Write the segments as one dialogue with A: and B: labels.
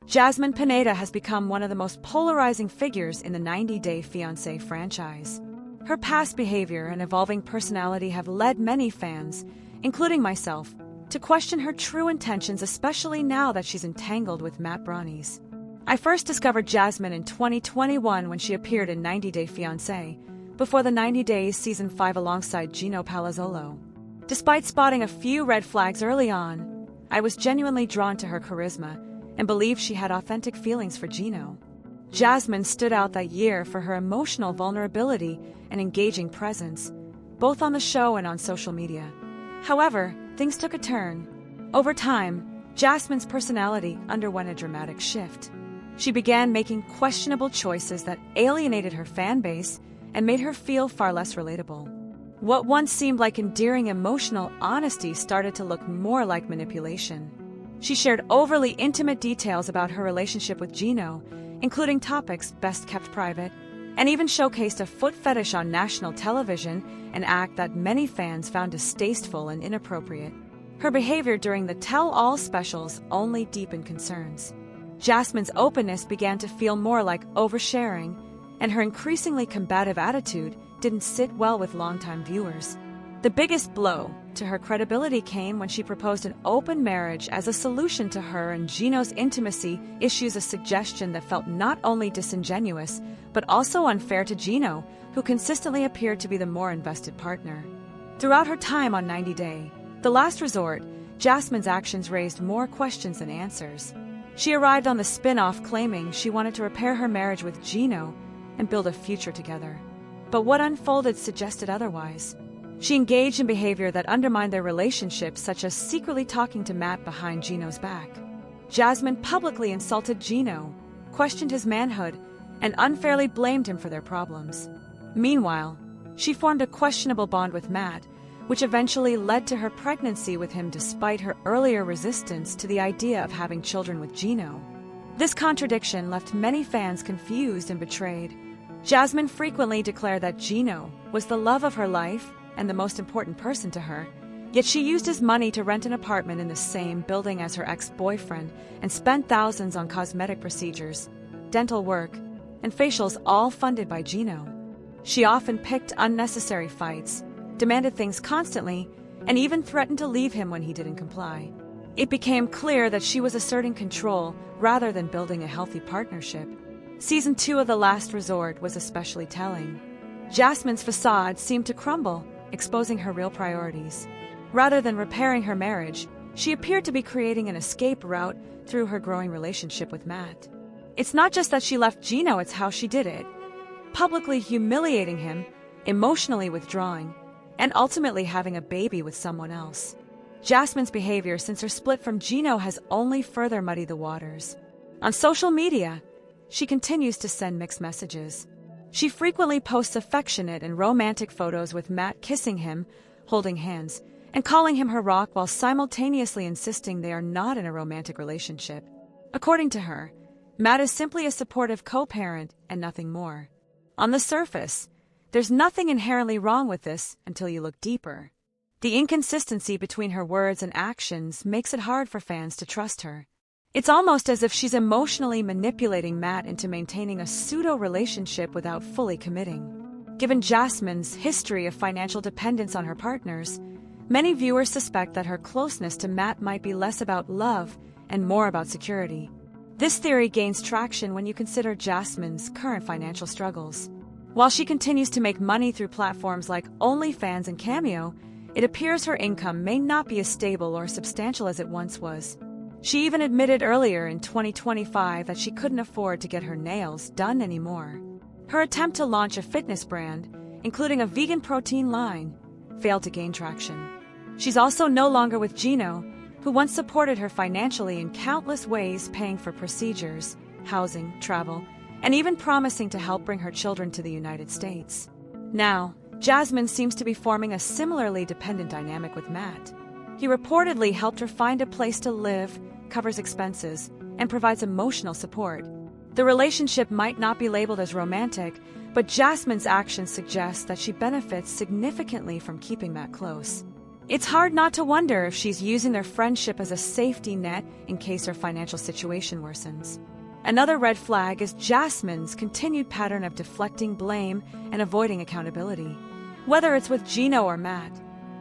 A: Jasmine Pineda has become one of the most polarizing figures in the 90-Day Fiancé franchise. Her past behavior and evolving personality have led many fans, including myself, to question her true intentions, especially now that she's entangled with Matt Brownie's. I first discovered Jasmine in 2021 when she appeared in 90-Day Fiancé, before the 90 Days Season 5 alongside Gino Palazzolo. Despite spotting a few red flags early on, I was genuinely drawn to her charisma and believed she had authentic feelings for Gino. Jasmine stood out that year for her emotional vulnerability and engaging presence, both on the show and on social media. However, things took a turn. Over time, Jasmine's personality underwent a dramatic shift. She began making questionable choices that alienated her fan base and made her feel far less relatable. What once seemed like endearing emotional honesty started to look more like manipulation. She shared overly intimate details about her relationship with Gino, including topics best kept private, and even showcased a foot fetish on national television, an act that many fans found distasteful and inappropriate. Her behavior during the tell-all specials only deepened concerns. Jasmine's openness began to feel more like oversharing, and her increasingly combative attitude didn't sit well with longtime viewers. The biggest blow to her credibility came when she proposed an open marriage as a solution to her and Gino's intimacy issues, a suggestion that felt not only disingenuous, but also unfair to Gino, who consistently appeared to be the more invested partner. Throughout her time on 90 Day, The Last Resort, Jasmine's actions raised more questions than answers. She arrived on the spin-off claiming she wanted to repair her marriage with Gino and build a future together. But what unfolded suggested otherwise. She engaged in behavior that undermined their relationship, such as secretly talking to Matt behind Gino's back. Jasmine publicly insulted Gino, questioned his manhood, and unfairly blamed him for their problems. Meanwhile, she formed a questionable bond with Matt, which eventually led to her pregnancy with him despite her earlier resistance to the idea of having children with Gino. This contradiction left many fans confused and betrayed. Jasmine frequently declared that Gino was the love of her life and the most important person to her, yet she used his money to rent an apartment in the same building as her ex-boyfriend and spent thousands on cosmetic procedures, dental work, and facials, all funded by Gino. She often picked unnecessary fights, demanded things constantly, and even threatened to leave him when he didn't comply. It became clear that she was asserting control rather than building a healthy partnership. Season 2 of The Last Resort was especially telling. Jasmine's facade seemed to crumble, exposing her real priorities. Rather than repairing her marriage, she appeared to be creating an escape route through her growing relationship with Matt. It's not just that she left Gino, it's how she did it. Publicly humiliating him, emotionally withdrawing, and ultimately having a baby with someone else. Jasmine's behavior since her split from Gino has only further muddied the waters. On social media, she continues to send mixed messages. She frequently posts affectionate and romantic photos with Matt kissing him, holding hands, and calling him her rock while simultaneously insisting they are not in a romantic relationship. According to her, Matt is simply a supportive co-parent and nothing more. On the surface, there's nothing inherently wrong with this until you look deeper. The inconsistency between her words and actions makes it hard for fans to trust her. It's almost as if she's emotionally manipulating Matt into maintaining a pseudo-relationship without fully committing. Given Jasmine's history of financial dependence on her partners, many viewers suspect that her closeness to Matt might be less about love and more about security. This theory gains traction when you consider Jasmine's current financial struggles. While she continues to make money through platforms like OnlyFans and Cameo, it appears her income may not be as stable or substantial as it once was. She even admitted earlier in 2025 that she couldn't afford to get her nails done anymore. Her attempt to launch a fitness brand, including a vegan protein line, failed to gain traction. She's also no longer with Gino, who once supported her financially in countless ways, paying for procedures, housing, travel, and even promising to help bring her children to the United States. Now, Jasmine seems to be forming a similarly dependent dynamic with Matt. He reportedly helped her find a place to live, covers expenses, and provides emotional support. The relationship might not be labeled as romantic, but Jasmine's actions suggest that she benefits significantly from keeping Matt close. It's hard not to wonder if she's using their friendship as a safety net in case her financial situation worsens. Another red flag is Jasmine's continued pattern of deflecting blame and avoiding accountability. Whether it's with Gino or Matt,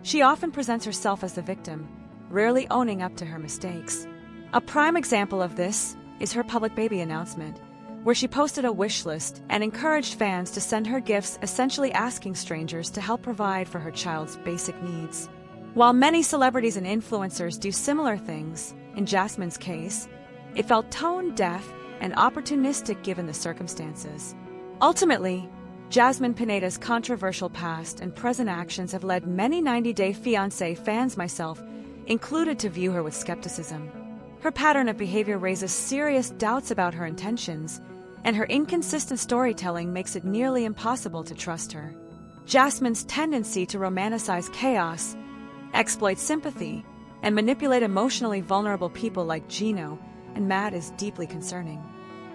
A: she often presents herself as the victim, rarely owning up to her mistakes. A prime example of this is her public baby announcement, where she posted a wish list and encouraged fans to send her gifts, essentially asking strangers to help provide for her child's basic needs. While many celebrities and influencers do similar things, in Jasmine's case, it felt tone-deaf and opportunistic given the circumstances. Ultimately, Jasmine Pineda's controversial past and present actions have led many 90 Day Fiancé fans, myself included, to view her with skepticism. Her pattern of behavior raises serious doubts about her intentions, and her inconsistent storytelling makes it nearly impossible to trust her. Jasmine's tendency to romanticize chaos, exploit sympathy, and manipulate emotionally vulnerable people like Gino and Matt is deeply concerning.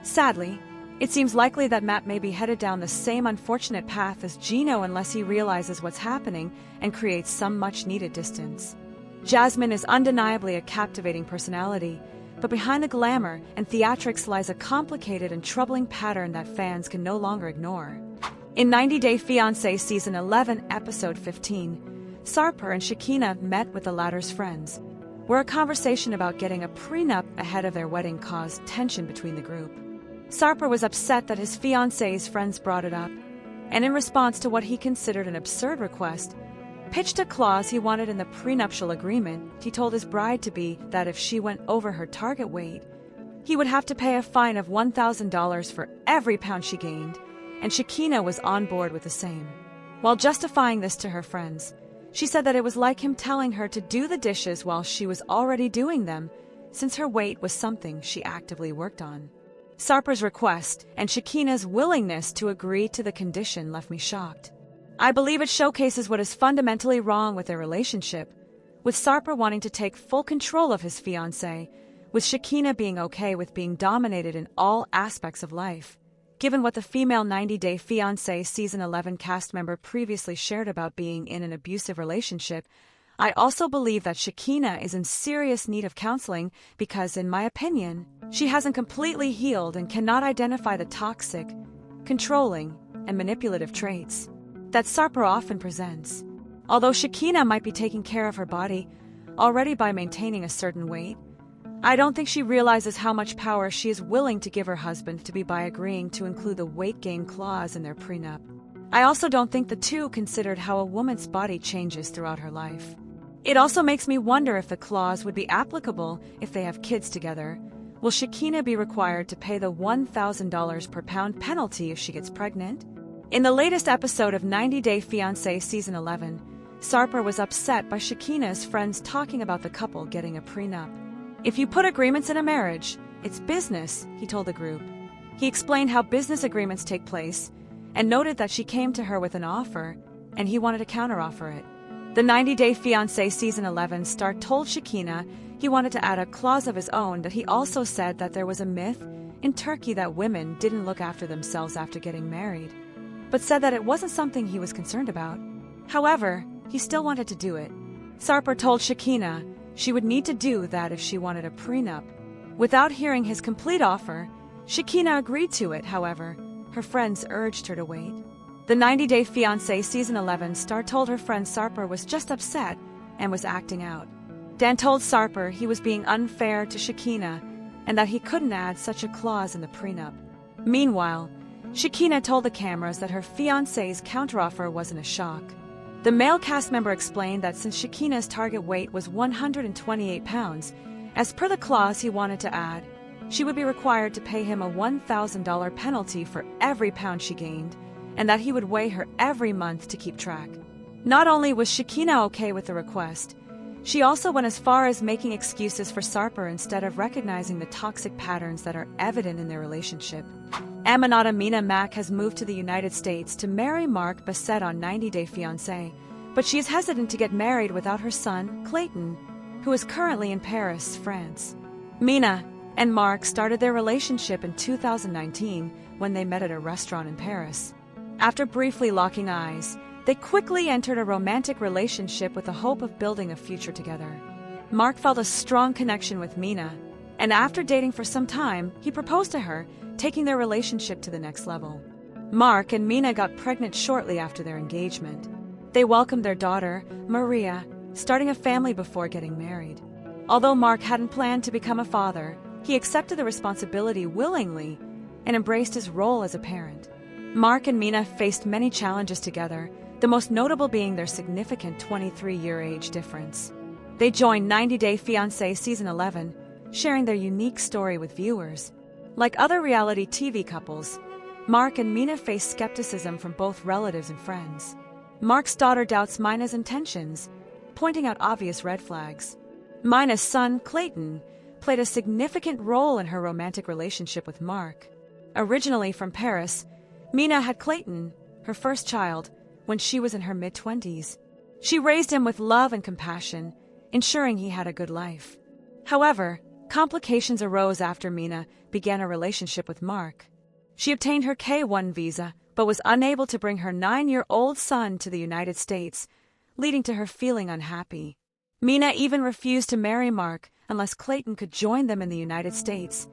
A: Sadly, it seems likely that Matt may be headed down the same unfortunate path as Gino unless he realizes what's happening and creates some much-needed distance. Jasmine is undeniably a captivating personality, but behind the glamour and theatrics lies a complicated and troubling pattern that fans can no longer ignore. In 90 Day Fiancé Season 11, Episode 15, Sarper and Shekinah met with the latter's friends, where a conversation about getting a prenup ahead of their wedding caused tension between the group. Sarper was upset that his fiancé's friends brought it up, and in response to what he considered an absurd request, pitched a clause he wanted in the prenuptial agreement. He told his bride-to-be that if she went over her target weight, he would have to pay a fine of $1,000 for every pound she gained, and Shekinah was on board with the same. While justifying this to her friends, she said that it was like him telling her to do the dishes while she was already doing them, since her weight was something she actively worked on. Sarper's request and Shekinah's willingness to agree to the condition left me shocked. I believe it showcases what is fundamentally wrong with their relationship, with Sarper wanting to take full control of his fiancé, with Shekinah being okay with being dominated in all aspects of life. Given what the female 90 Day Fiancé Season 11 cast member previously shared about being in an abusive relationship, I also believe that Shekinah is in serious need of counseling because, in my opinion, she hasn't completely healed and cannot identify the toxic, controlling, and manipulative traits that Sarper often presents. Although Shekinah might be taking care of her body already by maintaining a certain weight, I don't think she realizes how much power she is willing to give her husband to be by agreeing to include the weight gain clause in their prenup. I also don't think the two considered how a woman's body changes throughout her life. It also makes me wonder if the clause would be applicable if they have kids together. Will Shekinah be required to pay the $1,000 per pound penalty if she gets pregnant? In the latest episode of 90 Day Fiancé Season 11, Sarper was upset by Shekinah's friends talking about the couple getting a prenup. If you put agreements in a marriage, it's business, he told the group. He explained how business agreements take place and noted that she came to her with an offer and he wanted to counteroffer it. The 90 Day Fiancé Season 11 star told Shekinah he wanted to add a clause of his own, that he also said that there was a myth in Turkey that women didn't look after themselves after getting married, but said that it wasn't something he was concerned about. However, he still wanted to do it. Sarper told Shekinah she would need to do that if she wanted a prenup. Without hearing his complete offer, Shekinah agreed to it. However, her friends urged her to wait. The 90 Day Fiancé Season 11 star told her friend Sarper was just upset and was acting out. Dan told Sarper he was being unfair to Shekinah and that he couldn't add such a clause in the prenup. Meanwhile, Shekinah told the cameras that her fiancé's counteroffer wasn't a shock. The male cast member explained that since Shekinah's target weight was 128 pounds, as per the clause he wanted to add, she would be required to pay him a $1,000 penalty for every pound she gained, and that he would weigh her every month to keep track. Not only was Shekinah okay with the request, she also went as far as making excuses for Sarper instead of recognizing the toxic patterns that are evident in their relationship. Aminata Mina Mack has moved to the United States to marry Mark Bassett on 90 Day Fiancé, but she is hesitant to get married without her son, Clayton, who is currently in Paris, France. Mina and Mark started their relationship in 2019 when they met at a restaurant in Paris. After briefly locking eyes, They quickly entered a romantic relationship with the hope of building a future together. Mark felt a strong connection with Mina, and after dating for some time, he proposed to her, taking their relationship to the next level. Mark and Mina got pregnant shortly after their engagement. They welcomed their daughter, Maria, starting a family before getting married. Although Mark hadn't planned to become a father, he accepted the responsibility willingly and embraced his role as a parent. Mark and Mina faced many challenges together, the most notable being their significant 23-year age difference. They joined 90 Day Fiancé Season 11, sharing their unique story with viewers. Like other reality TV couples, Mark and Mina faced skepticism from both relatives and friends. Mark's daughter doubts Mina's intentions, pointing out obvious red flags. Mina's son, Clayton, played a significant role in her romantic relationship with Mark. Originally from Paris, Mina had Clayton, her first child, when she was in her mid-20s. She raised him with love and compassion, ensuring he had a good life. However, complications arose after Mina began a relationship with Mark. She obtained her K-1 visa, but was unable to bring her 9-year-old son to the United States, leading to her feeling unhappy. Mina even refused to marry Mark unless Clayton could join them in the United States,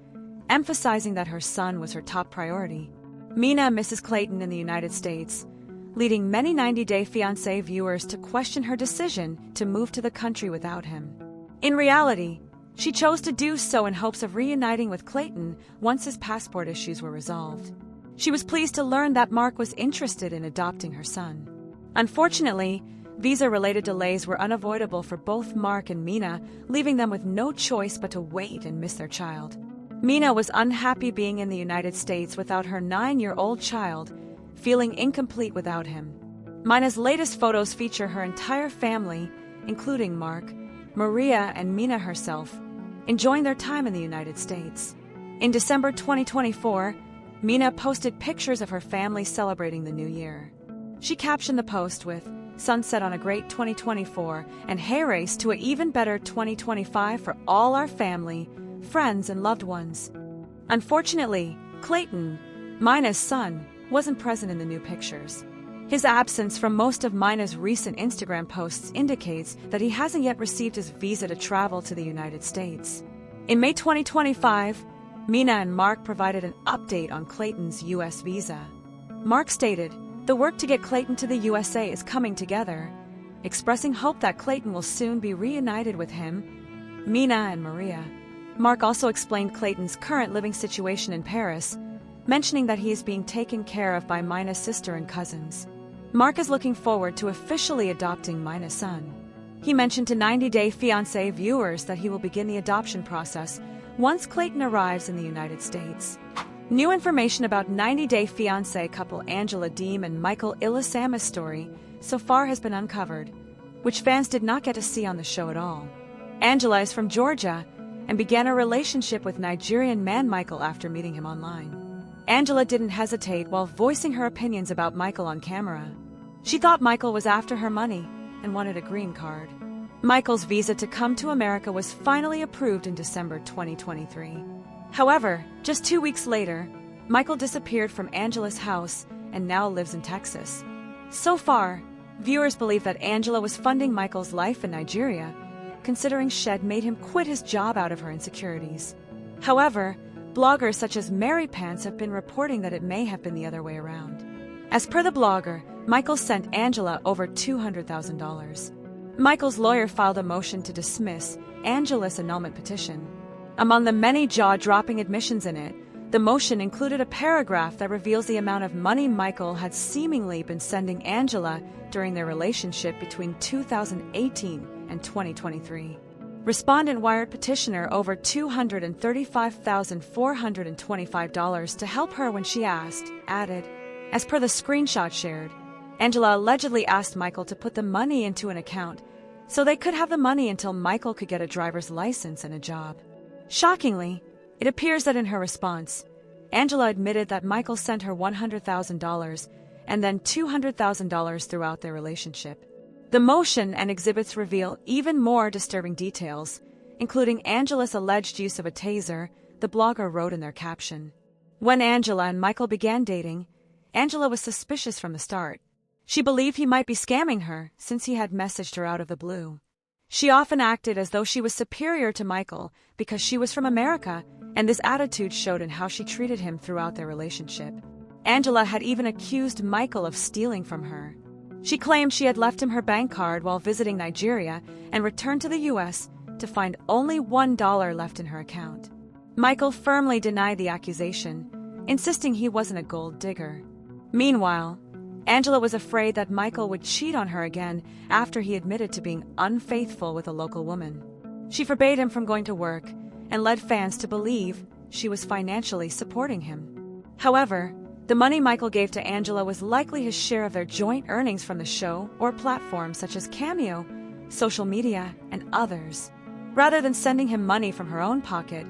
A: emphasizing that her son was her top priority. Mina misses Clayton in the United States, leading many 90 Day Fiancé viewers to question her decision to move to the country without him. In reality, she chose to do so in hopes of reuniting with Clayton once his passport issues were resolved. She was pleased to learn that Mark was interested in adopting her son. Unfortunately, visa-related delays were unavoidable for both Mark and Mina, leaving them with no choice but to wait and miss their child. Mina was unhappy being in the United States without her 9-year-old child, feeling incomplete without him. Mina's latest photos feature her entire family, including Mark, Maria, and Mina herself, enjoying their time in the United States. In December 2024, Mina posted pictures of her family celebrating the new year. She captioned the post with, "Sunset on a great 2024 and hey race to an even better 2025 for all our family, friends, and loved ones." Unfortunately, Clayton, Mina's son, wasn't present in the new pictures. His absence from most of Mina's recent Instagram posts indicates that he hasn't yet received his visa to travel to the United States. In May 2025, Mina and Mark provided an update on Clayton's U.S. visa. Mark stated, "The work to get Clayton to the USA is coming together," expressing hope that Clayton will soon be reunited with him, Mina, and Maria. Mark also explained Clayton's current living situation in Paris, mentioning that he is being taken care of by Mina's sister and cousins. Mark is looking forward to officially adopting Mina's son. He mentioned to 90 Day Fiancé viewers that he will begin the adoption process once Clayton arrives in the United States. New information about 90 Day Fiancé couple Angela Deem and Michael Ilisama's story so far has been uncovered, which fans did not get to see on the show at all. Angela is from Georgia and began a relationship with Nigerian man Michael after meeting him online. Angela didn't hesitate while voicing her opinions about Michael on camera. She thought Michael was after her money and wanted a green card. Michael's visa to come to America was finally approved in December 2023. However, just 2 weeks later, Michael disappeared from Angela's house and now lives in Texas. So far, viewers believe that Angela was funding Michael's life in Nigeria, considering Shed made him quit his job out of her insecurities. However, bloggers such as Mary Pants have been reporting that it may have been the other way around. As per the blogger, Michael sent Angela over $200,000. Michael's lawyer filed a motion to dismiss Angela's annulment petition. Among the many jaw-dropping admissions in it, the motion included a paragraph that reveals the amount of money Michael had seemingly been sending Angela during their relationship between 2018 and 2023. Respondent wired petitioner over $235,425 to help her when she added. As per the screenshot shared, Angela allegedly asked Michael to put the money into an account so they could have the money until Michael could get a driver's license and a job. Shockingly, it appears that in her response, Angela admitted that Michael sent her $100,000 and then $200,000 throughout their relationship. The motion and exhibits reveal even more disturbing details, including Angela's alleged use of a taser, the blogger wrote in their caption. When Angela and Michael began dating, Angela was suspicious from the start. She believed he might be scamming her since he had messaged her out of the blue. She often acted as though she was superior to Michael because she was from America, and this attitude showed in how she treated him throughout their relationship. Angela had even accused Michael of stealing from her. She claimed she had left him her bank card while visiting Nigeria and returned to the U.S. to find only $1 left in her account. Michael firmly denied the accusation, insisting he wasn't a gold digger. Meanwhile, Angela was afraid that Michael would cheat on her again after he admitted to being unfaithful with a local woman. She forbade him from going to work and led fans to believe she was financially supporting him. However, the money Michael gave to Angela was likely his share of their joint earnings from the show or platforms such as Cameo, social media, and others. Rather than sending him money from her own pocket,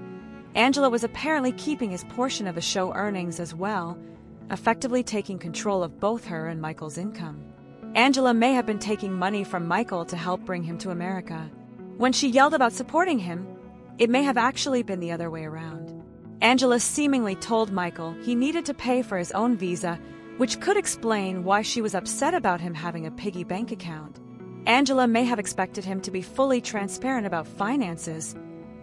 A: Angela was apparently keeping his portion of the show earnings as well, effectively taking control of both her and Michael's income. Angela may have been taking money from Michael to help bring him to America. When she yelled about supporting him, it may have actually been the other way around. Angela seemingly told Michael he needed to pay for his own visa, which could explain why she was upset about him having a piggy bank account. Angela may have expected him to be fully transparent about finances,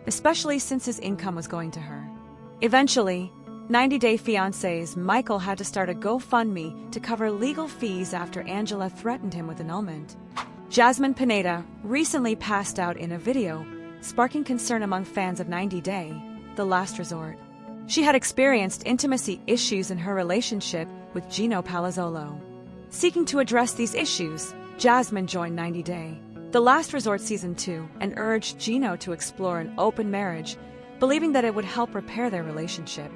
A: especially since his income was going to her. Eventually, 90 Day Fiancé's Michael had to start a GoFundMe to cover legal fees after Angela threatened him with annulment. Jasmine Pineda recently passed out in a video, sparking concern among fans of 90 Day, The Last Resort. She had experienced intimacy issues in her relationship with Gino Palazzolo. Seeking to address these issues, Jasmine joined 90 Day, The Last Resort Season 2 and urged Gino to explore an open marriage, believing that it would help repair their relationship.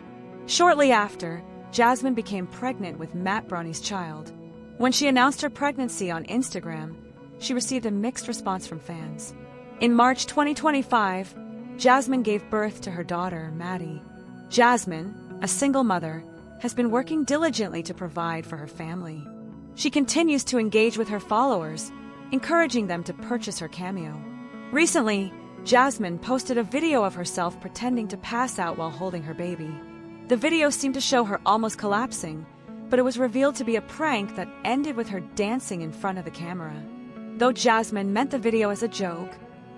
A: Shortly after, Jasmine became pregnant with Matt Bronny's child. When she announced her pregnancy on Instagram, she received a mixed response from fans. In March 2025, Jasmine gave birth to her daughter, Maddie. Jasmine, a single mother, has been working diligently to provide for her family. She continues to engage with her followers, encouraging them to purchase her Cameo. Recently, Jasmine posted a video of herself pretending to pass out while holding her baby. The video seemed to show her almost collapsing, but it was revealed to be a prank that ended with her dancing in front of the camera. Though Jasmine meant the video as a joke,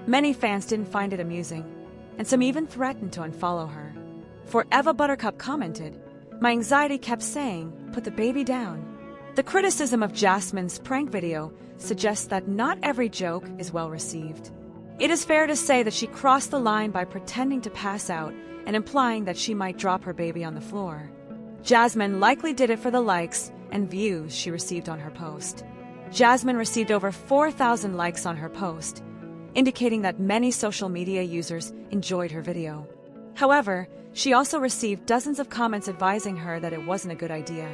A: many fans didn't find it amusing, and some even threatened to unfollow her. For Eva Buttercup commented, "My anxiety kept saying, put the baby down." The criticism of Jasmine's prank video suggests that not every joke is well received. It is fair to say that she crossed the line by pretending to pass out and implying that she might drop her baby on the floor. Jasmine likely did it for the likes and views she received on her post. Jasmine received over 4,000 likes on her post, indicating that many social media users enjoyed her video. However, she also received dozens of comments advising her that it wasn't a good idea.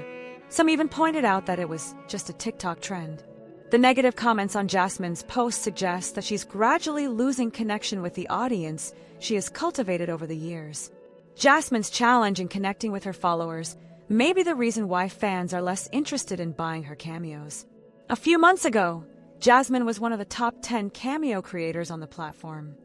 A: Some even pointed out that it was just a TikTok trend. The negative comments on Jasmine's post suggest that she's gradually losing connection with the audience she has cultivated over the years. Jasmine's challenge in connecting with her followers may be the reason why fans are less interested in buying her cameos. A few months ago, Jasmine was one of the top 10 cameo creators on the platform.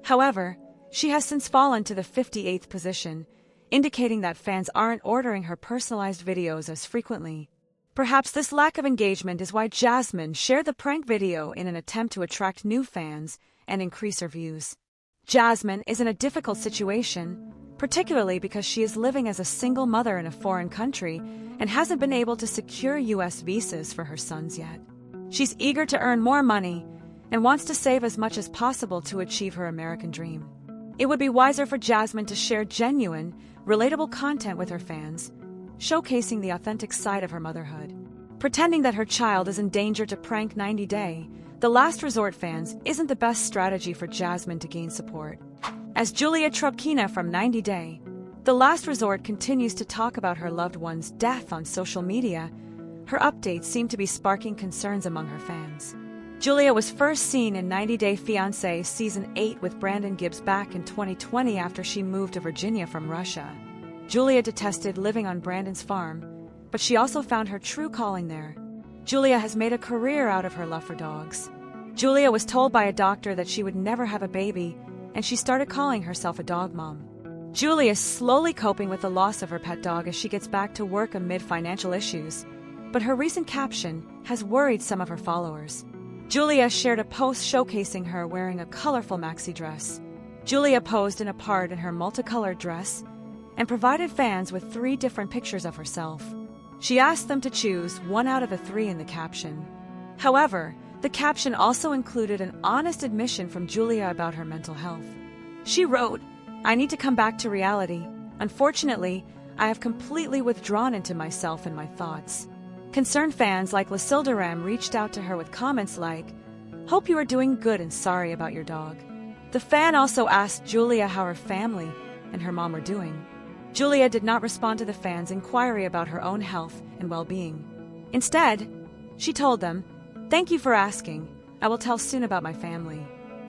A: However, she has since fallen to the 58th position, indicating that fans aren't ordering her personalized videos as frequently. Perhaps this lack of engagement is why Jasmine shared the prank video in an attempt to attract new fans and increase her views. Jasmine is in a difficult situation, particularly because she is living as a single mother in a foreign country and hasn't been able to secure U.S. visas for her sons yet. She's eager to earn more money and wants to save as much as possible to achieve her American dream. It would be wiser for Jasmine to share genuine, relatable content with her fans, showcasing the authentic side of her motherhood. Pretending that her child is in danger to prank 90 Day, The Last Resort fans isn't the best strategy for Jasmine to gain support. As Julia Trubkina from 90 Day, The Last Resort continues to talk about her loved one's death on social media, her updates seem to be sparking concerns among her fans. Julia was first seen in 90 Day Fiancé Season 8 with Brandon Gibbs back in 2020 after she moved to Virginia from Russia. Julia detested living on Brandon's farm, but she also found her true calling there. Julia has made a career out of her love for dogs. Julia was told by a doctor that she would never have a baby, and she started calling herself a dog mom. Julia is slowly coping with the loss of her pet dog as she gets back to work amid financial issues. but her recent caption has worried some of her followers. Julia shared a post showcasing her wearing a colorful maxi dress. Julia posed in a part in her multicolored dress and provided fans with 3 different pictures of herself. She asked them to choose 1 out of the 3 in the caption. However, the caption also included an honest admission from Julia about her mental health. She wrote, "I need to come back to reality. Unfortunately, I have completely withdrawn into myself and my thoughts." Concerned fans like Lucilda Ram reached out to her with comments like, "Hope you are doing good and sorry about your dog." The fan also asked Julia how her family and her mom were doing. Julia did not respond to the fans' inquiry about her own health and well-being. Instead, she told them, "Thank you for asking. I will tell soon about my family."